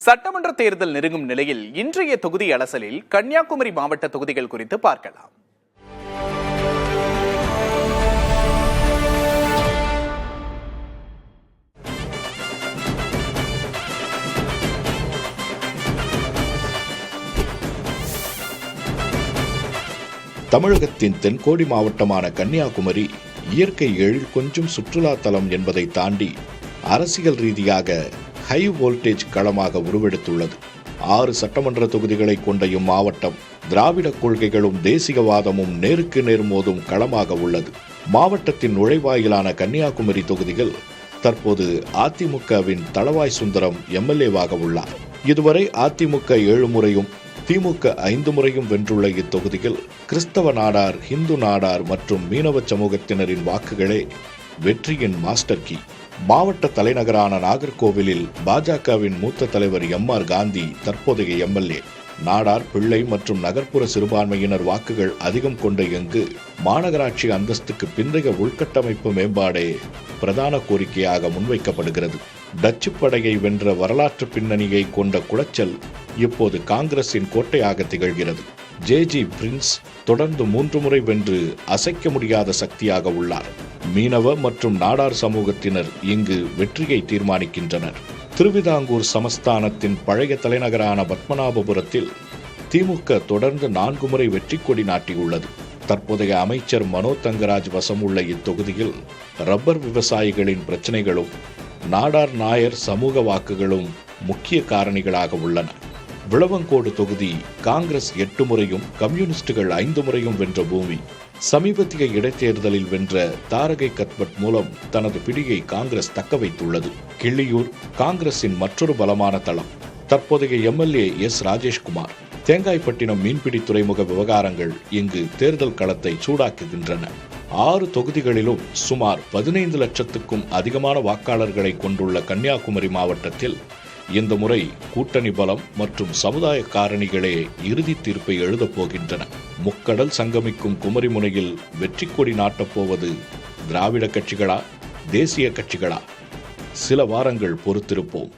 சட்டமன்ற தேர்தல் நெருங்கும் நிலையில் இன்றைய தொகுதி அலசலில் கன்னியாகுமரி மாவட்ட தொகுதிகள் குறித்து பார்க்கலாம். தமிழகத்தின் தென்கோடி மாவட்டமான கன்னியாகுமரி இயற்கை எழில் கொஞ்சம் சுற்றுலா தலம் என்பதை தாண்டி அரசியல் ரீதியாக ஹை வோல்டேஜ் களமாக உருவெடுத்துள்ளது. 6 சட்டமன்ற தொகுதிகளை கொண்ட இம்மாவட்டம் திராவிட கொள்கைகளும் தேசியவாதமும் நேருக்கு நேர் மோதும் களமாக உள்ளது. மாவட்டத்தின் நுழைவாயிலான கன்னியாகுமரி தொகுதியில் தற்போது அதிமுகவின் தளவாய் சுந்தரம் எம்எல்ஏவாக உள்ளார். இதுவரை அதிமுக 7 முறையும் திமுக 5 முறையும் வென்றுள்ள இத்தொகுதியில் கிறிஸ்தவ நாடார், இந்து நாடார் மற்றும் மீனவ சமூகத்தினரின் வாக்குகளே வெற்றியின் மாஸ்டர் கீ. மாவட்ட தலைநகரான நாகர்கோவிலில் பாஜகவின் மூத்த தலைவர் எம்.ஆர். காந்தி தற்போதைய எம்எல்ஏ. நாடார், பிள்ளை மற்றும் நகர்ப்புற சிறுபான்மையினர் வாக்குகள் அதிகம் கொண்ட இங்கு மாநகராட்சி அந்தஸ்துக்கு பிந்தைய உள்கட்டமைப்பு மேம்பாடே பிரதான கோரிக்கையாக முன்வைக்கப்படுகிறது. டச்சு படையை வென்ற வரலாற்று பின்னணியை கொண்ட குளச்சல் இப்போது காங்கிரசின் கோட்டையாக திகழ்கிறது. ஜே.ஜி. பிரின்ஸ் தொடர்ந்து 3 முறை வென்று அசைக்க முடியாத சக்தியாக உள்ளார். மீனவ மற்றும் நாடார் சமூகத்தினர் இங்கு வெற்றியை தீர்மானிக்கின்றனர். திருவிதாங்கூர் சமஸ்தானத்தின் பழைய தலைநகரான பத்மநாபபுரத்தில் திமுக தொடர்ந்து 4 முறை வெற்றி கொடி நாட்டியுள்ளது. தற்போதைய அமைச்சர் மனோ தங்கராஜ் வசம் உள்ள இத்தொகுதியில் ரப்பர் விவசாயிகளின் பிரச்சனைகளும் நாடார் நாயர் சமூக வாக்குகளும் முக்கிய காரணிகளாக உள்ளன. விளவங்கோடு தொகுதி காங்கிரஸ் 8 முறையும் கம்யூனிஸ்டுகள் 5 முறையும் வென்ற பூமி. சமீபத்திய இடைத்தேர்தலில் வென்ற தாரகை கத்பட் மூலம் தனது பிடியை காங்கிரஸ் தக்க வைத்துள்ளது. கிள்ளியூர் காங்கிரசின் மற்றொரு பலமான தளம். தற்போதைய எம்எல்ஏ எஸ். ராஜேஷ்குமார். தேங்காய்பட்டினம் மீன்பிடி துறைமுக விவகாரங்கள் இங்கு தேர்தல் களத்தை சூடாக்குகின்றன. 6 தொகுதிகளிலும் சுமார் 15 லட்சத்துக்கும் அதிகமான வாக்காளர்களை கொண்டுள்ள கன்னியாகுமரி மாவட்டத்தில் இந்த முறை கூட்டணி பலம் மற்றும் சமுதாய காரணிகளே இறுதி தீர்ப்பை எழுதப் போகின்றன. முக்கடல் சங்கமிக்கும் குமரிமுனையில் வெற்றி கொடி நாட்டப்போவது திராவிட கட்சிகளா, தேசிய கட்சிகளா? சில வாரங்கள் பொறுத்திருப்போம்.